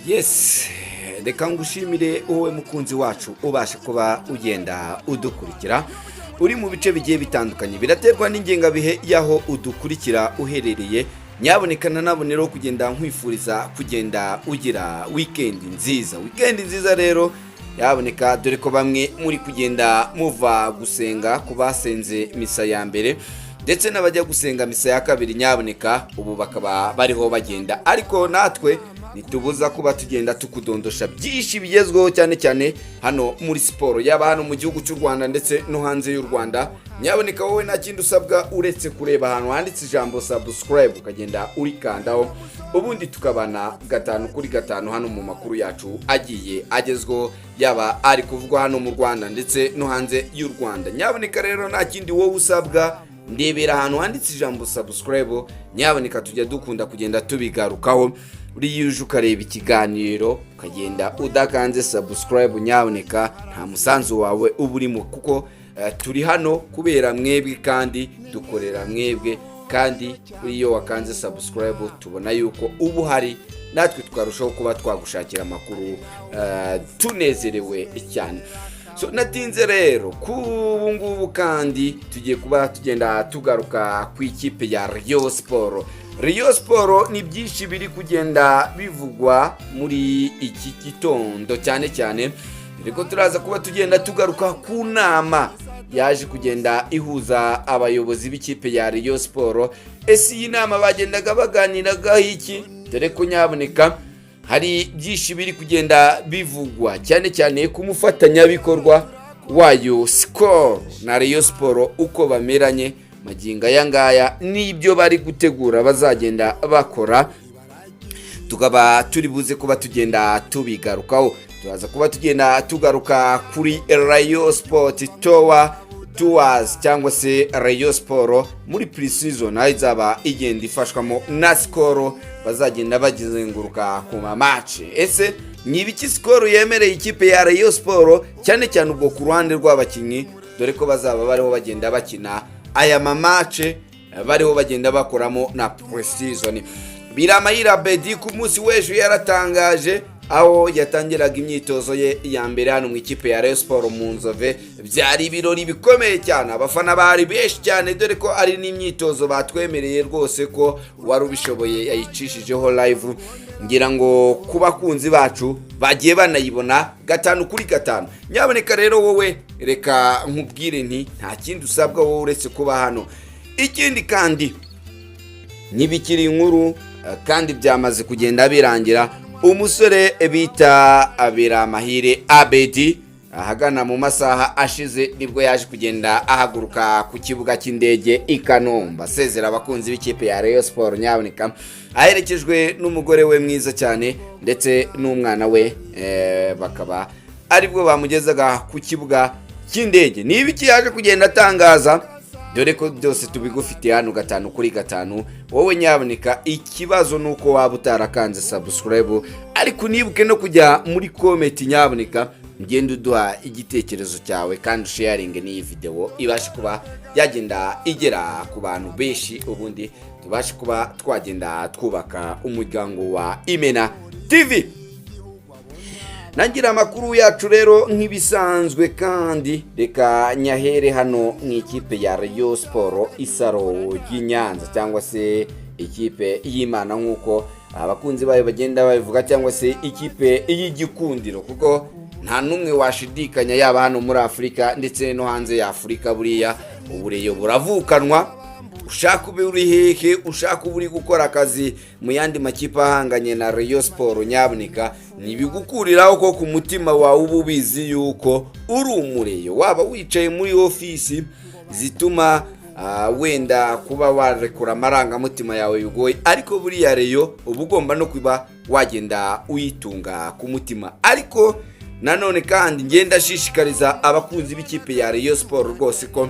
Yes, reka ngushimire wowe mukunzi wacu ubasha kuba ugenda udukurikira uri mu bice bigiye bitandukanye. Biraterwa n'ingengabihe yaho udukurikira uherereye. Nyabonekana nabonero kugenda nkwifuriza kugenda ugira weekend nziza. Weekend nziza rero yaboneka dore ko bamwe muri kugenda muva gusenga kubasenze misa ya mbere ndetse n'abajya gusenga misa ya kabiri. Nyaboneka ubu bakaba bariho bagenda, ariko natwe nitubuza kuba tugenda tukudondosha byinshi bigezweho cyane cyane hano muri siporo, yaba hano mu gihugu cy'u Rwanda ndetse no hanze y'u Rwanda. Nyaboneka wowe nta kindi usabwa uretse kureba ahantu handitse ijambo subscribe ukagenda urikandaho, ubundi tukabana 5 hano mu makuru yacu agiye agezweho, yaba ari kuvugwa hano mu Rwanda ndetse no hanze y'u Rwanda. Nyaboneka rero nta kindi wowe usabwa, ndebera ahantu handitse ijambo subscribe. Nyaboneka tujya dukunda kugenda tubigarukaho, uriyuje ukareba ikiganiro ukagenda udakanze subscribe. Nyaboneka nta musanzu wawe uburimo, kuko turi hano kubera mwebwe kandi dukorera mwebwe, kandi iyo wakanze subscribe tubona yuko ubu hari natwe twarushaho kuba twagushakira amakuru tunezerewe cyane. So natinze rero kubu ngubu kandi tugiye kuba tugenda tugaruka ku ikipe ya Rayon Sport. Rayon Sport ni byinshi biri kugenda bivugwa muri iki gitondo cyane cyane, ariko turaza kuba tugenda tugaruka ku nama yaje kugenda ihuza abayobozi b'ikipe ya Rayon Sport. Ese iyi nama bagendaga baganiraga iki? Dore ko nyaboneka hari byinshi biri kugenda bivugwa cyane cyane ku mufatanyabikorwa wayo Skol na Rayon Sport uko bameranye maginga yangaya n'ibyo bari gutegura bazagenda bakora. Tukaba turi buze kuba tugenda tubigarukaho. Turaza kuba tugenda tugaruka kuri Rayon Sport Tours cyangwa se Rayon Sport muri pre-season izaba igenda ifashwamo na Skol, bazagenda bagizenguruka ku match. Ese nibiki Skol yemereye ikipe ya Rayon Sport cyane cyane ubwo ku ruhande rw'abakinyi, dore ko bazaba bariho bagenda bakina aya match, bariho bagenda bakoramo na pre-season. Biramayira Abed ku munsi w'ejo yaratangaje aho yatangiraga imyitozo ye ya mbere hano mu ikipe ya Rayon Sport mu Nzove. Byari ibirori bikomeye cyane, abafana bari benshi cyane, dore ko ari n'imyitozo batwemereye rwose ko wari ubishoboye yayicishijeho live. Ngira ngo ku bakunzi bacu bagiye banayibona 5/5. Nyaboneka rero wowe reka nkubwire nti nta kindi usabwa wowe uretse kuba hano. Ikindi kandi nibikiri inkuru kandi byamaze kugenda birangira. Umusore bita Abiramahire Abed ahagana mu masaha ashize nibwo yaje kugenda ahaguruka ku kibuga cy'indege i Kanombe asezera abakunzi b'ikipe ya Rayon Sport. Nyaboneka aherekejwe n'umugore we mwiza cyane ndetse n'umwana we, bakaba aribwo bamugezaga ku kibuga cy'indege. Nibiki yaje kugenda atangaza, dore ko byose tubigufite hano 5/5. Wowe nyaboneka ikibazo nuko waba utarakanze subscribe, ariko nibuke no kujya muri comment. Nyaboneka ngende uduha igitekerezo cyawe kandi sharing n'iyi video ibashe kuba yagenda igera ku bantu benshi, ubundi tubashe kuba twagenda twubaka umuryango wa Imena TV. Nagira amakuru yacu rero nk'ibisanzwe, kandi reka nyahere hano mu ikipe ya Rayon Sport Isaro y'Inyanza cyangwa se ikipe y'Imana nk'uko abakunzi bayo bagenda babivuga, cyangwa se ikipe y'igikundiro, kuko nta numwe washidikanya yaba hano muri Afurika ndetse no hanze ya Afurika buriya ubureyo buravukanwa. Ushaka ube uri hehe, ushaka uri gukora akazi mu yandi makipe ahanganye na Rayon Sport, nyaboneka nibigukuriraho ko ku mutima wawe ububizi yuko uri umureyo, waba wicaye muri ofisi zituma wenda kuba warekura amarangamutima yawe bigoye, ariko buriya Rayon uba ugomba no kuba wagenda uyitunga ku mutima. Ariko nanone kandi ngenda shishikariza abakunzi b'ikipe ya Rayon Sport rwose ko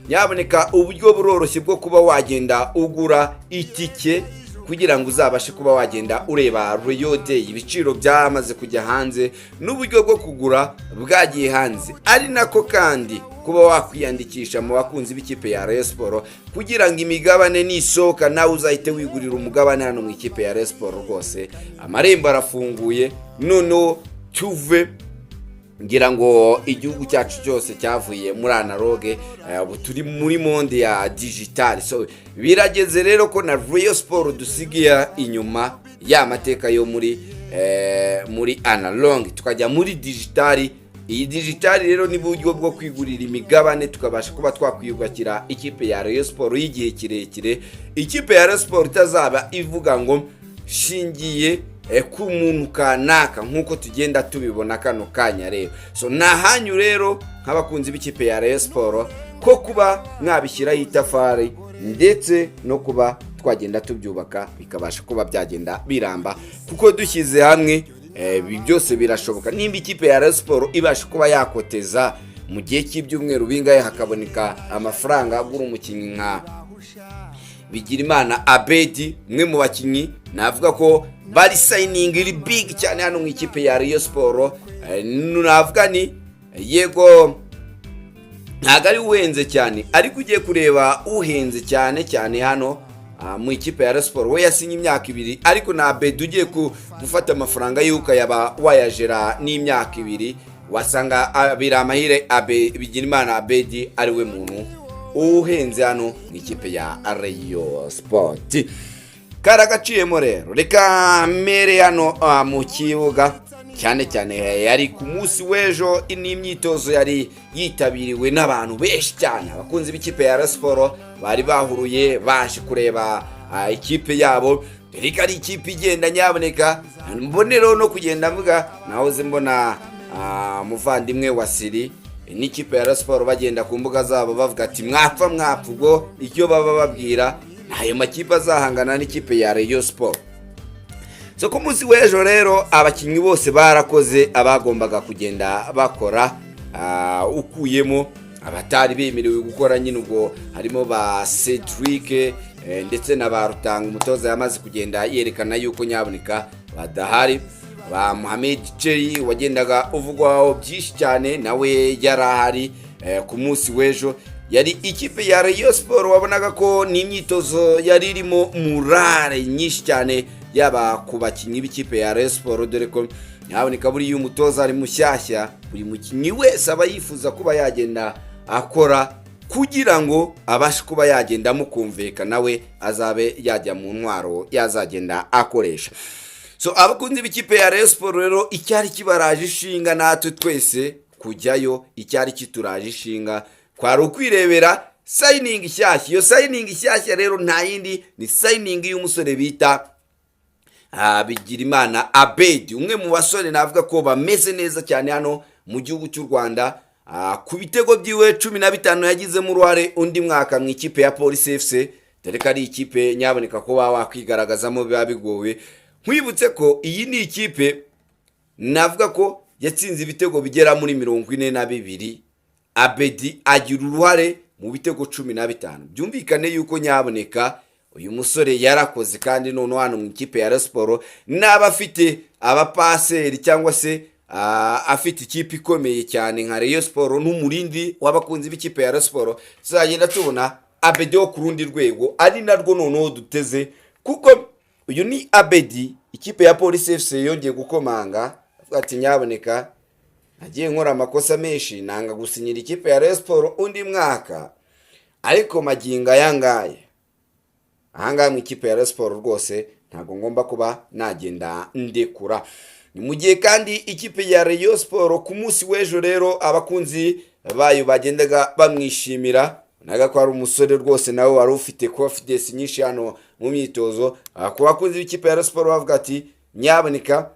nyaboneka uburyo buroroshye bwo kuba wagenda ugura itike kugira ngo uzabashe kuba wagenda ureba Rayon Day. Ibiciro byamaze kujya hanze n'uburyo bwo kugura bwagiye hanze, ari nako kandi kuba wakwiyandikisha mu bakunzi b'ikipe ya Rayon Sport kugira ngo imigabane nisohoka nawe uzahite wigurira umugabane hano mu ikipe ya Rayon Sport rwose. Amarembo arafunguye noneho cyuve ngira ngo igihugu cyacu cyose cyavuye muri analogue ubu turi muri monde ya digital. So birageze rero ko na Rayon Sport dusigiye inyuma y'amateka yo muri analog tukajya muri digital. Iyi digital rero ni buryo bwo kwigurira imigabane tukabasha kuba twakwiyubakira ikipe ya Rayon Sport y'igihe kirekire. Ikipe ya Rayon Sport itazaba ivuga ngo shingiye ku muntu kanaka nkuko tugenda tubibona kano kanya rero. So nahanyu rero nk'abakunzi b'ikipe ya Rayon Sport ko kuba mwabishyiraho itafari ndetse no kuba twagenda tubyubaka bikabasha kuba byagenda biramba, kuko dushyize hamwe ibi byose birashoboka. Nimba ikipe ya Rayon Sport ibasha kuba yakoteza mu gihe cy'ibyumweru bingaye hakaboneka amafaranga agura umukinnyi nka Bigirimana Abed, umwe mu bakinnyi navuga ko bari signing iri big cyane hano mu ikipe ya Rayon Sport. Navuga ni yego ntago ari uhenze cyane, ariko ugiye kureba uhenze cyane hano mu ikipe ya Rayon Sport we yasinye imyaka 2, ariko na Abed ugiye gufata amafaranga yuko yaba wayajera n'imyaka 2 wasanga biramahire Bigirimana Abed ari we muntu uhenze hano mu ikipe ya Rayon Sport. Karagaciyemo rero reka mere hano mu kibuga cyane yari ku munsi w'ejo. Imyitozo yari yitabiriwe n'abantu benshi cyane. Abakunzi b'ikipe ya Rayon Sport bari bahuruye baje kureba ikipe yabo. Reka ari ikipe igenda nyaboneka mbonero no kugenda mvuga nahoze mbona muvandimwe wa Siri n'ikipe ya Rayon Sport bagenda ku mbuga zabo bavuga ati mwapfa ubwo icyo baba babwira ayo makipe azahangana n'ikipe ya Rayon Sport. So ku munsi w'ejo rero abakinnyi bose barakoze abagombaga kugenda bakora, ukuyemo abatari bemerewe gukora nyine ubwo harimo ba Cedric ndetse na ba Rutanga. Umutoza yamaze kugenda yerekana yuko nyaboneka badahari. Ba Mohamed Cheri wagendaga uvugwaho byinshi cyane nawe yarahari ku munsi w'ejo. Yari ikipe ya Rayon Sport wabonaga ko ni imyitozo yari irimo murare nyinshi cyane yaba ku bakinnyi b'ikipe ya Rayon Sport, dore ko nyaboneka buri umutoza ari mushyashya buri mukinnyi wese aba yifuza kuba yagenda akora kugira ngo abashe kuba yagenda mukumveka nawe azabe yajya mu ntwaro yazagenda akoresha. So abakunzi b'ikipe ya Rayon Sport rero icyari kibaraje ishinga natwe twese kujyayo, icyari kituraje ishinga kwari ukwirebera signing ishyashya. Iyo signing ishyashya rero nta yindi ni signing y'umusore bita Bigirimana Abed, umwe mu basore navuga ko bameze neza cyane hano mu gihugu cy'u Rwanda. Ku bitego byiwe 15 yagizemo uruhare undi mwaka mu ikipe ya Police FC, dore ko ari ikipe nyaboneka ko wakwigaragazamo biba bigowe. Nkwibutse ko iyi ni ikipe navuga ko yatsinze ibitego bigera muri 42. Abed agira uruhare mu bitego 15. Byumvikane yuko nyaboneka uyu musore yarakoze, kandi none hano mu ikipe ya Rayon Sport naba afite abapaseri cyangwa se afite ikipe ikomeye cyane nka Rayon Sport n'umurindi w'abakunzi b'ikipe ya Rayon Sport, tuzagenda tubona Abed wo ku rundi rwego, ari narwo noneho duteze, kuko uyu ni Abed ikipe ya Police FC yongeye gukomanga ati nyaboneka agiye nkora amakosa menshi nanga gusinyira ikipe ya Rayon Sport undi mwaka, ariko maginga yangaye ahanga mu ikipe ya Rayon Sport rwose ntago ngomba kuba nagenda ndekura. Ni mu gihe kandi ikipe ya Rayon Sport ku munsi w'ejo rero abakunzi bayo bagendaga bamwishimira, naga ko ari umusore rwose nawe wari ufite confidence nyinshi hano mu myitozo. Ku bakunzi b'ikipe ya Rayon Sport bavuga ati nyaboneka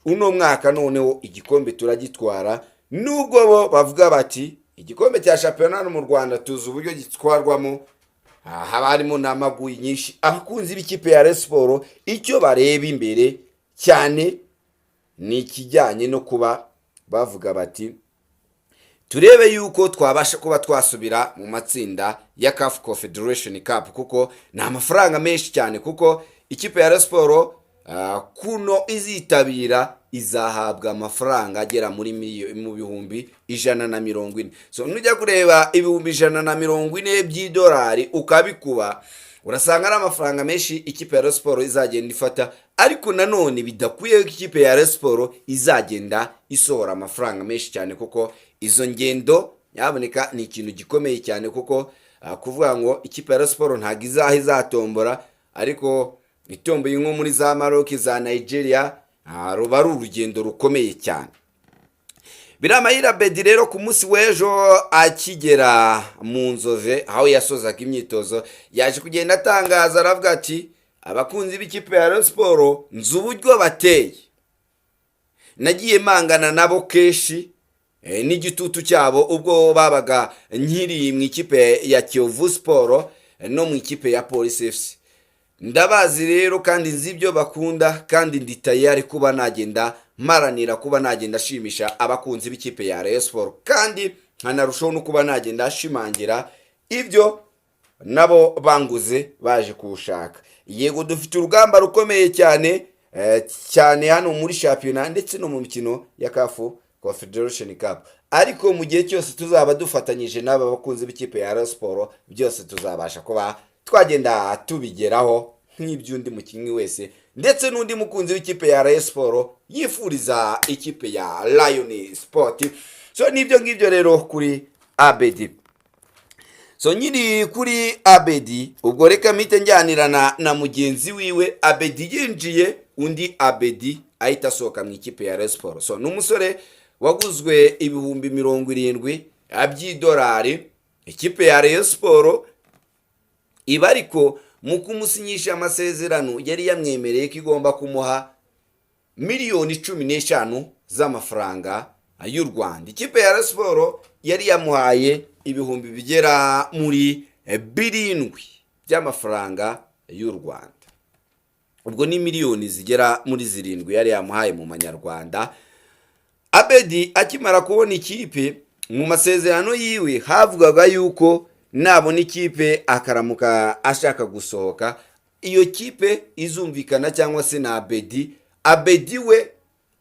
uno mwaka noneho igikombe turagitwara, nubwo bo bavuga bati igikombe cya championnat mu Rwanda tuzi uburyo gitwarwamo haba harimo n'amaguyi nyinshi. Abakunzi b'ikipe ya Rayon Sport icyo bareba imbere cyane ni ikijyanye no kuba bavuga bati turebe yuko twabasha kuba twasubira mu matsinda ya CAF Confederation Cup, kuko ni amafaranga menshi cyane, kuko ikipe ya Rayon Sport kuno izitabira izahabwa amafaranga agera mu bihumbi 140. So nujya kureba ibihumbi 140 by'idolari ukabikuba, urasanga ari amafaranga menshi ikipe ya Rayon Sport izagenda ifata, ariko nanone bidakwiye ko ikipe ya Rayon Sport izagenda isohora amafaranga menshi cyane, kuko izo ngendo yaboneka ni ikintu gikomeye cyane, kuko kuvuga ngo ikipe ya Rayon Sport ntago izatombora, ariko itomboye nko muri za Maroc, za Nigeria, ruba ari urugendo rukomeye cyane. Biramahira Abed rero ku munsi w'ejo akigera mu Nzove aho yasozaga imyitozo, yaje kugenda atangaza aravuga ati abakunzi b'ikipe ya Rayon Sport nzi uburyo bateye, nagiye mangana nabo keshi n'igitutu cyabo ubwo babaga nkiri mu ikipe ya Kiyovu Sport no mu ikipe ya Police FC. Ndabazi rero kandi nzi ibyo bakunda, kandi ndi tayari kuba nagenda maranira kuba nagenda ashimisha abakunzi b'ikipe ya Rayon Sport, kandi nkanarushaho no kuba nagenda ashimangira ibyo nabo banguze baje kuwushaka. Yego dufite urugamba rukomeye cyane cyane hano muri shampiyona ndetse no mu mikino ya CAF Confederation Cup, ariko mu gihe cyose tuzaba dufatanyije n'aba bakunzi b'ikipe ya Rayon Sport, byose tuzabasha kuba twagenda tubigeraho nk'ibyundi mukinnyi wese ndetse n'undi mukunzi w'ikipe ya Rayon Sport yifuriza ikipe ya Rayon Sport. So nibyo ngibyo rero kuri Abed. So nyiri kuri Abed, ubwo reka mpite njyanirana na mugenzi wiwe. Abed yinjiye, undi Abed ahita asohoka mu ikipe ya Rayon Sport. So n'umusore waguzwe ibihumbi 70 by'idolari, ikipe ya Rayon Sport iba ariko mu kumusinyisha amasezerano yari yamwemereye ko igomba kumuha miliyoni 15 z'amafaranga y'u Rwanda. Ikipe ya Rayon Sport yari yamuhaye ibihumbi bigera muri 7 by'amafaranga y'u Rwanda, ubwo ni miliyoni zigera muri 7 yari yamuhaye mu manyarwanda. Abed akimara kubona ikipe, mu masezerano yiwe havugaga yuko nabona ikipe akaramuka ashaka gusohoka, iyo kipe izumvikana cyangwa se na Abed we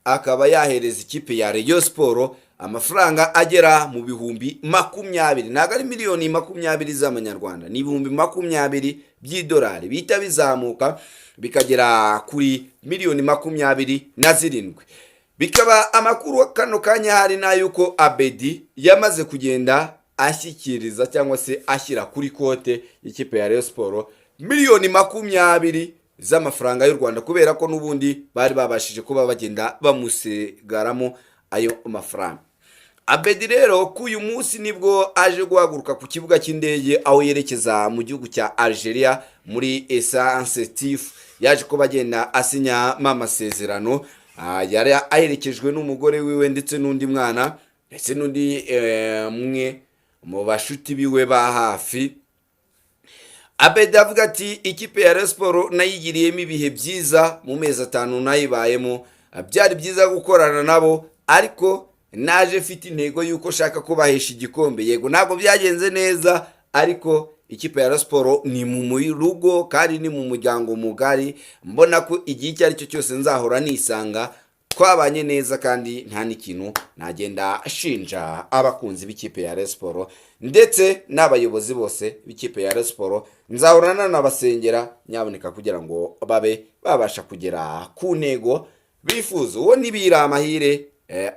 akaba yahereza ikipe ya Rayon Sport amafaranga agera mu bihumbi 20, ntago ari miliyoni 20 z'amanyarwanda, ni ibihumbi 20 by'idolari bita bizamuka bikagera kuri miliyoni 27. Bikaba amakuru kano kanya hari na yuko Abed yamaze kugenda ashyikiriza cyangwa se ashyira kuri kote y'ikipe ya Rayon Sport miliyoni 20 z'amafaranga y'u Rwanda, kubera ko n'ubundi bari babashije kuba bagenda bamusigaramo ayo mafaranga. Abed rero ku uyu munsi nibwo aje guhaguruka ku kibuga cy'indege aho yerekeza mu gihugu cya Algeria muri Essence, yaje ko bagenda asinya amasezerano. Yari aherekejwe n'umugore wiwe ndetse n'undi mwana ndetse n'undi mwe mu bashuti biwe ba hafi. Abed avuga ati ikipe ya Rayon Sport nayigiriyemo ibihe byiza mu mezi 5 nayibayemo, byari byiza gukorana nabo, ariko naje mfite intego yuko shaka kubahesha igikombe. Yego ntabwo byagenze neza, ariko ikipe ya Rayon Sport ni mu rugo kandi ni mu muryango mugari, mbona ko igihe icyo ari cyo cyose nzahora nisanga twabanye neza, kandi nta n'ikintu nagenda ashinja abakunzi b'ikipe ya Rayon Sport ndetse n'abayobozi bose b'ikipe ya Rayon Sport. Nzahorana n'abasengera nyaboneka kugira ngo babe babasha kugera ku ntego bifuza. Uwo nibira amahire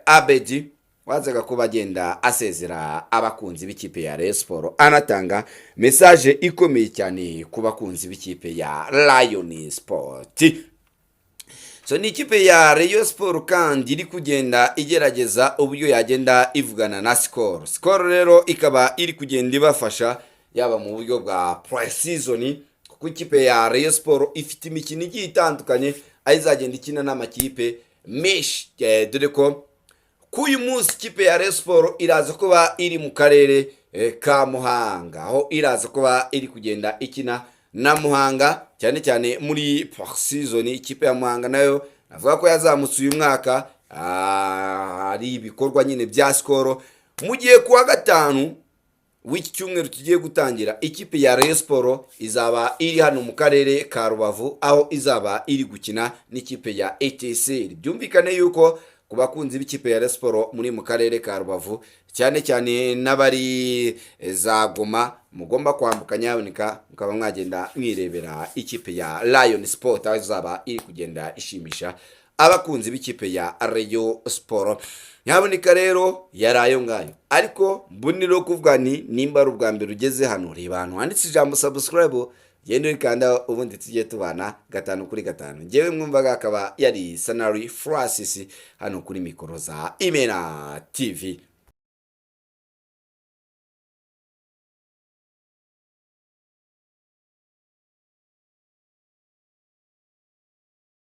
Abed wazaga kuba agenda asezera abakunzi b'ikipe ya Rayon Sport, anatanga message ikomeye cyane ku bakunzi b'ikipe ya Rayon Sport. So ni ikipe ya Rayon Sport kandi iri kugenda igerageza uburyo yagenda ivugana na Skol rero ikaba iri kugenda ibafasha yaba mu buryo bwa pre-season, kuko ikipe ya Rayon Sport ifite imikino igiye itandukanye ayizagenda ikina n'amakipe mesh, dore ko kuyu munsi ikipe ya Rayon Sport iraza kuba iri mu karere ka Muhanga, aho iraza kuba iri kugenda ikina na Muhanga cyane cyane muri pre-season. Ikipe ya Muhanga nayo avuga ko yazamutse uyu mwaka, ari ibikorwa nyine bya Skol. Mu gihe kuwa gatanu w'iki cyumweru tugiye gutangira, ikipe ya Rayon Sport izaba iri hano mu karere ka Rubavu, aho izaba iri gukina n'ikipe ya ETC. Byumvikane yuko ku bakunzi b'ikipe ya Rayon Sport muri mu karere ka Rubavu, cyane cyane n'abari za Goma, mugomba kwambuka nyaboneka mukaba mwagenda mwirebera ikipe ya Rayon Sport, aho izaba iri kugenda ishimisha abakunzi b'ikipe ya Rayon Sport. Nyaboneka rero yarayo ngayo, ariko mbuniro kuvuga ni nimba ari ubwa mbere ugeze hano, reba hano handitse ijambo subscribe, genda ukanda ubundi tujye tubana 5 kuri 5. Ngewe mwumvaga akaba yari Sanari Francis hano kuri mikoro za Imena TV.